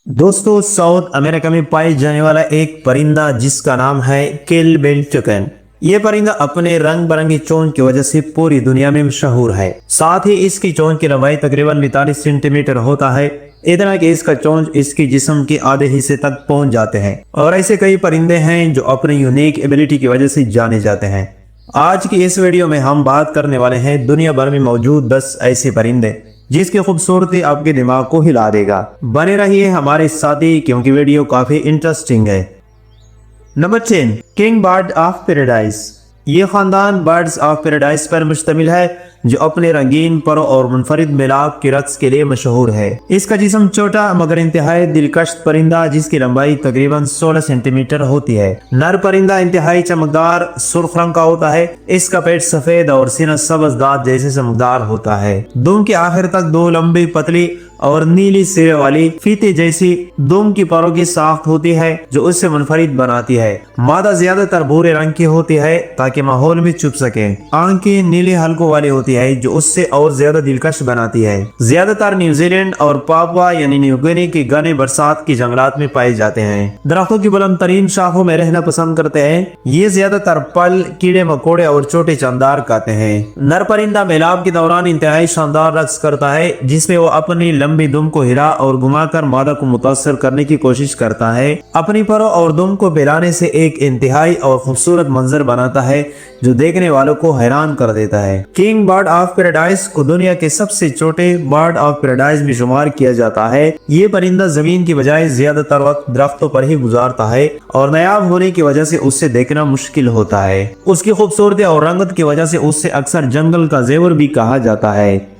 दोस्तों, south America में पाए जाने वाला एक परिंदा जिसका नाम है किल-बिल टुकन। ये परिंदा अपने रंग बिरंगी चोंच की वजह से पूरी दुनिया में मशहूर है। साथ ही इसकी चोंच की लंबाई तकरीबन 42 सेंटीमीटर होता है, इतना कि इसका चोंच इसके जिस्म के आधे हिस्से तक पहुंच जाते हैं। और ऐसे कई परिंदे हैं जो अपनी यूनिक एबिलिटी की वजह से जाने जाते हैं। आज की इस वीडियो में हम बात करने वाले हैं दुनिया भर में मौजूद 10 ऐसे परिंदे जिसकी खूबसूरती आपके दिमाग को हिला देगा। बने रहिए हमारे साथ ही क्योंकि वीडियो काफी इंटरेस्टिंग है। Number 10, king bird of paradise. ये खानदान बर्ड्स ऑफ पैराडाइज पर मुश्तमिल है जो अपने रंगीन परों और मुनफरिद मिलाप की रक्स के लिए मशहूर है। इसका जिस्म छोटा मगर इंतहाई दिलकश परिंदा जिसकी लंबाई तकरीबन 16 सेंटीमीटर होती है। नर परिंदा इंतहाई चमकदार सुर्ख रंग का होता है। इसका पेट सफेद और सीना सब्ज दांत जैसे चमकदार होता है। दुम के आखिर तक दो लंबी पतली और नीली सिरे वाली फीते जैसी दुम की परों की साख्त होती है जो उससे मुनफरिद बनाती है। मादा ज्यादातर भूरे रंग की होती है ताकि माहौल में छुप सके। आंखें नीले हल्कों वाली होती है जो उससे और ज्यादा दिलकश बनाती है। ज्यादातर न्यूजीलैंड और पापुआ यानी न्यू गिनी के घने बरसात के जंगलात में पाए जाते हैं। दरख्तों की बुलंद तरीन शाखों में रहना पसंद करते हैं। ये ज्यादातर फल, कीड़े मकोड़े और छोटे जानदार खाते हैं। नर परिंदा मिलाप के दौरान इंतहाई शानदार रक्स करता है जिसमें वो अपनी लंबी दुम को हिला और घुमाकर मादा को मुतासर करने की कोशिश करता है। अपनी परों और दुम को फैलाने से एक इंतहाई और खूबसूरत मंजर बनाता है जो देखने वालों को हैरान कर देता है। किंग बर्ड ऑफ पैराडाइज को दुनिया के सबसे छोटे बर्ड ऑफ पैराडाइज में शुमार किया जाता है। ये परिंदा जमीन की बजाय ज्यादातर वक्त दरख्तों पर ही गुजारता है और नायाब होने की वजह से उससे देखना मुश्किल होता है। उसकी खूबसूरती और रंगत की वजह से उससे अक्सर जंगल का जेवर भी कहा जाता है।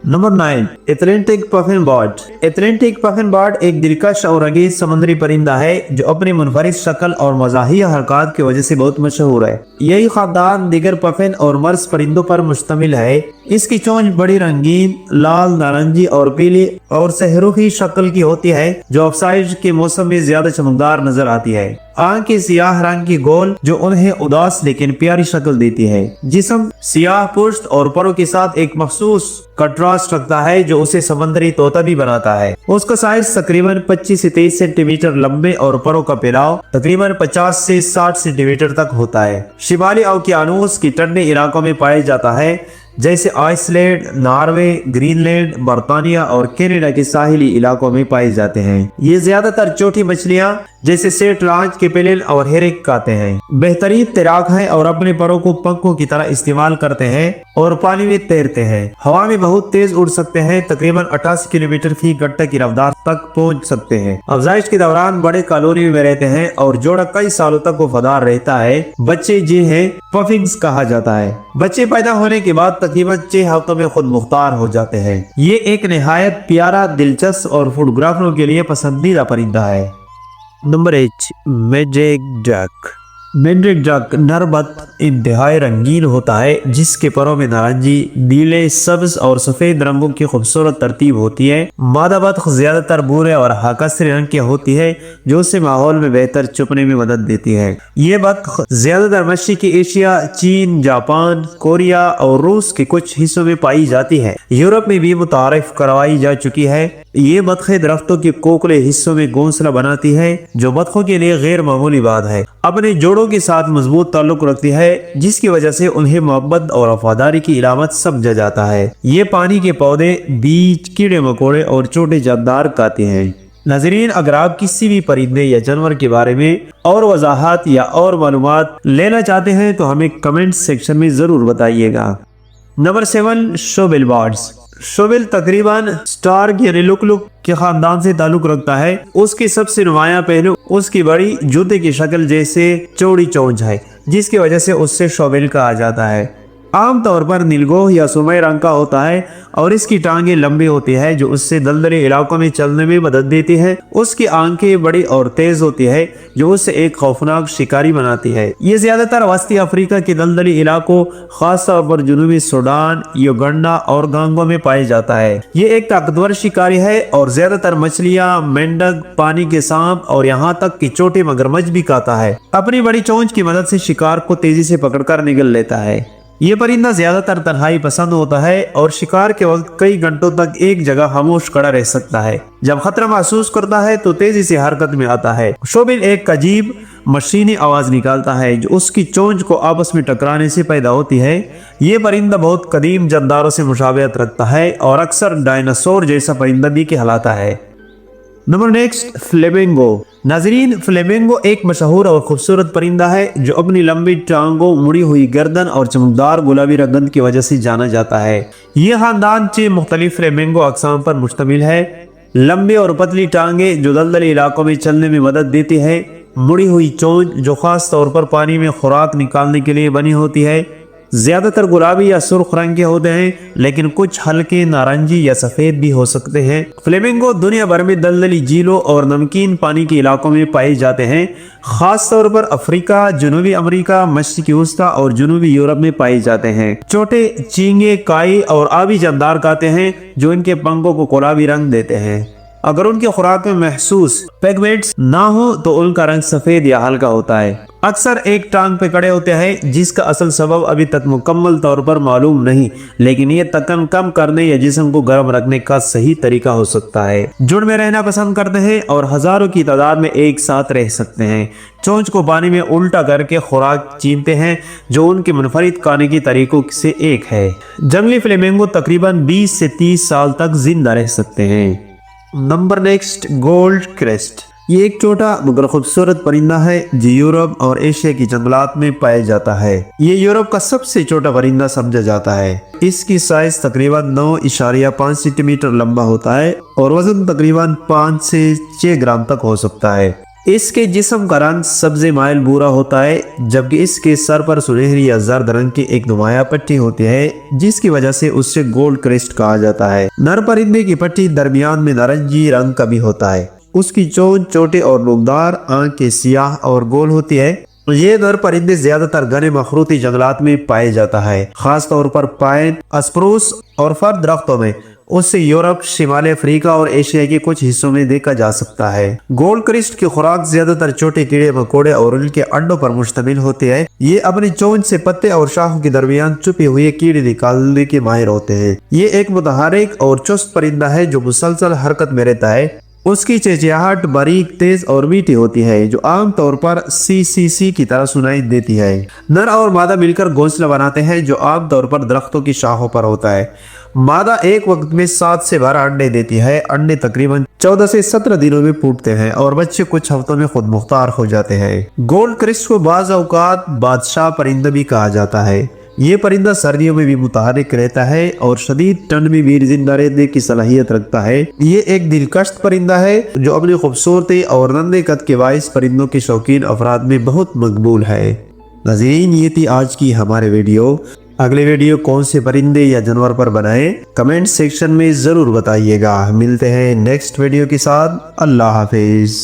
Number 9, Atlantic puffin bird. Atlantic puffin bird एक दिलकश और रंगीन समुद्री परिंदा है जो अपनी मुनफरिद शक्ल और मज़ाहिया हरकत की वजह से बहुत मशहूर है। यही खानदान दीगर पफिन और मर्स परिंदों पर मुश्तमिल है। इसकी चोंच बड़ी रंगीन लाल, नारंगी और पीली और सहरुखी शक्ल की होती है जो ऑक्साइड के मौसम में ज्यादा चमकदार नजर आती है। आंखें सियाह रंग की गोल जो उन्हें उदास लेकिन प्यारी शक्ल देती है। जिस्म सियाह पुष्ट और परों के साथ एक मखसूस कंट्रास्ट रखता है जो उसे समंदरी तोता भी बनाता है। उसका साइज तकरीबन 25 से 23 सेंटीमीटर लंबे और परों का फैलाव तकरीबन 50 से 60 सेंटीमीटर तक होता है। शिमाली ओकियानूस के ठंडे इलाकों में पाया जाता है जैसे आइसलैंड, नॉर्वे, ग्रीनलैंड, बर्तानिया और कनाडा के साहिली इलाकों में पाए जाते हैं। ये ज्यादातर छोटी मछलियां जैसे सेट लांच, केपेलिन और हेरिक खाते हैं। बेहतरीन तैराक है और अपने परों को पंखों की तरह इस्तेमाल करते हैं और पानी में तैरते हैं। हवा में बहुत तेज उड़ सकते हैं, तकरीबन 88 किलोमीटर फी घंटे की रफ्तार तक पहुंच सकते हैं। अफजाइश के दौरान बड़े कॉलोनी में रहते हैं और जोड़ा कई सालों तक वफादार रहता है। बच्चे जिन्हें पफिंग्स कहा जाता है बच्चे पैदा होने के बाद तकरीबन 6 हफ्तों में खुद मुख्तार हो जाते हैं। ये एक निहायत प्यारा, दिलचस्प और फोटोग्राफरों के लिए पसंदीदा परिंदा है। नंबर 8, मैड्रिक डक। मैड्रिक डक नर बत्तख इंतहाई रंगीन होता है जिसके परों में नारंगी, नीले, सब्ज और सफेद रंगों की खूबसूरत तरतीब होती है। मादा बत्तख ज्यादातर भूरे और हाकसरी रंग की होती है जो उसे माहौल में बेहतर छुपने में मदद देती है। ये बत्तख ज्यादातर मशरकी एशिया, चीन, जापान, कोरिया और रूस के कुछ हिस्सों में पाई जाती है। यूरोप में भी मुतारिफ करवाई जा चुकी है। ये बत्खें दरख्तों के कोकले हिस्सों में घोंसला बनाती है जो बत्खों के लिए गैर मामूली बात है। अपने जोड़ों के साथ मजबूत ताल्लुक रखती है जिसकी वजह से उन्हें मोहब्बत और वफादारी की इलामत समझा जाता है। ये पानी के पौधे, बीज, कीड़े मकोड़े और छोटे जानदार खाते हैं। नाज़रीन, अगर आप किसी भी परिंदे या जानवर के बारे में और वजाहत या और मालूमात लेना चाहते हैं तो हमें कमेंट सेक्शन में जरूर बताइएगा। Number 7, शोबिल birds. शोबिल तकरीबन स्टार्क यानी लुक के खानदान से ताल्लुक रखता है। उसकी सबसे नुमाया पहलू उसकी बड़ी जूते की शक्ल जैसे चौड़ी चोंच है जिसकी वजह से उससे शोबिल कहा जाता है। आमतौर पर नीलगोह या सुरमई रंग का होता है और इसकी टांगें लंबी होती है जो उससे दलदली इलाकों में चलने में मदद देती है। उसकी आंखें बड़ी और तेज होती है जो उससे एक खौफनाक शिकारी बनाती है। ये ज्यादातर वस्ती अफ्रीका के दलदली इलाकों, खास तौर पर जुनूबी सूडान, युगांडा और गांगो में पाया जाता है। ये एक ताकतवर शिकारी है और ज्यादातर मछलियां, मेंढक, पानी के सांप और यहाँ तक कि छोटे मगरमच्छ भी खाता है। अपनी बड़ी चोंच की मदद से शिकार को तेजी से पकड़कर निगल लेता है। ये परिंदा ज्यादातर तन्हाई पसंद होता है और शिकार के वक्त कई घंटों तक एक जगह खामोश खड़ा रह सकता है। जब खतरा महसूस करता है तो तेजी से हरकत में आता है। शोबिल एक अजीब मशीनी आवाज निकालता है जो उसकी चोंच को आपस में टकराने से पैदा होती है। ये परिंदा बहुत कदीम जानदारों से मुशाबहत रखता है और अक्सर डायनासोर जैसा परिंदा भी कहलाता है। Number next, flamingo. नाजरीन, फ्लेमिंगो एक मशहूर और खूबसूरत परिंदा है जो अपनी लंबी टांगों, मुड़ी हुई गर्दन और चमकदार गुलाबी रंगत की वजह से जाना जाता है। यह खानदान 6 मुख्तलिफ फ्लेमिंगो अक़साम पर मुश्तमिल है। लंबी और पतली टांगे जो दलदली इलाकों में चलने में मदद देती है, मुड़ी हुई चोंच जो खास तौर पर पानी में खुराक निकालने के लिए बनी होती है, ज्यादातर गुलाबी या सुर्ख रंग के होते हैं लेकिन कुछ हल्के नारंगी या सफेद भी हो सकते हैं। फ्लेमिंगो दुनिया भर में दलदली झीलों और नमकीन पानी के इलाकों में पाए जाते हैं। खास तौर पर अफ्रीका, जनूबी अमेरिका, मशरिकी वस्ता और जनूबी यूरोप में पाए जाते हैं। छोटे चींगे, काई और आबी जानदार खाते हैं जो इनके पंखों को गुलाबी रंग देते हैं। अगर उनकी खुराक में महसूस पिगमेंट्स ना हो तो उनका रंग सफेद या हल्का होता है। अक्सर एक टांग पे खड़े होते हैं जिसका असल सबब अभी तक मुकम्मल तौर पर मालूम नहीं, लेकिन ये तकन कम करने या जिस्म को गर्म रखने का सही तरीका हो सकता है। झुंड में रहना पसंद करते हैं और हजारों की तादाद में एक साथ रह सकते हैं। चोंच को पानी में उल्टा करके खुराक चीनते हैं जो उनके मुनफरिद खाने के तरीकों से एक है। जंगली फ्लेमिंगो तकरीबन 20 से 30 साल तक जिंदा रह सकते हैं। Number next, gold crest. ये एक छोटा मगर खूबसूरत परिंदा है जो यूरोप और एशिया की जंगलात में पाया जाता है। ये यूरोप का सबसे छोटा परिंदा समझा जाता है। इसकी साइज तकरीबन 9.5 सेंटीमीटर लंबा होता है और वजन तकरीबन 5 से 6 ग्राम तक हो सकता है। इसके जिस्म का रंग सब्ज़ माइल भूरा होता है जबकि इसके सर पर सुनहरी या जर्द रंग की एक नुमाया पट्टी होती है जिसकी वजह से उससे गोल्ड क्रेस्ट कहा जाता है। नर परिंदे की पट्टी दरमियान में नारंगी रंग का भी होता है। उसकी चोंच छोटे और नोकदार, आंखें सियाह और गोल होती है। ये नर परिंदे ज्यादातर घने मखरूती जंगलात में पाए जाता है, खास तौर पर पाइन, स्प्रूस और फर दरख्तों में। उससे यूरोप, शिमाली अफ्रीका और एशिया के कुछ हिस्सों में देखा जा सकता है। गोल्ड क्रेस्ट की खुराक ज्यादातर छोटे कीड़े मकोड़े और उनके अंडों पर मुश्तमिल होती है। ये अपनी चोंच से पत्ते और शाखों के दरमियान छुपे हुए कीड़े निकालने के माहिर होते हैं। ये एक मुतहरिक और चुस्त परिंदा है जो मुसलसल हरकत में रहता है। उसकी चहचहाहट बारीक, तेज और मीठी होती है जो आमतौर पर सी की तरह सुनाई देती है। नर और मादा मिलकर घोंसला बनाते हैं जो आमतौर पर दरख्तों की शाखों पर होता है। मादा एक वक्त में 7 से 12 अंडे देती है। अंडे तकरीबन 14 से 17 दिनों में फूटते हैं और बच्चे कुछ हफ्तों में खुद मुख्तार हो जाते हैं। गोल्ड क्रेस्ट को बाज़ औकात बादशाह परिंदा भी कहा जाता है। ये परिंदा सर्दियों में भी मुतहरिक रहता है और शदीद ठंड में भी जिंदा रहने की सलाहियत रखता है। ये एक दिलकश परिंदा है जो अपनी खूबसूरती और नन्हे कद के बाइस परिंदों के शौकीन अफराद में बहुत मकबूल है। नाज़रीन, ये थी आज की हमारे वीडियो। अगले वीडियो कौन से परिंदे या जानवर पर बनाएं, कमेंट सेक्शन में जरूर बताइएगा। मिलते हैं नेक्स्ट वीडियो के साथ। अल्लाह हाफिज।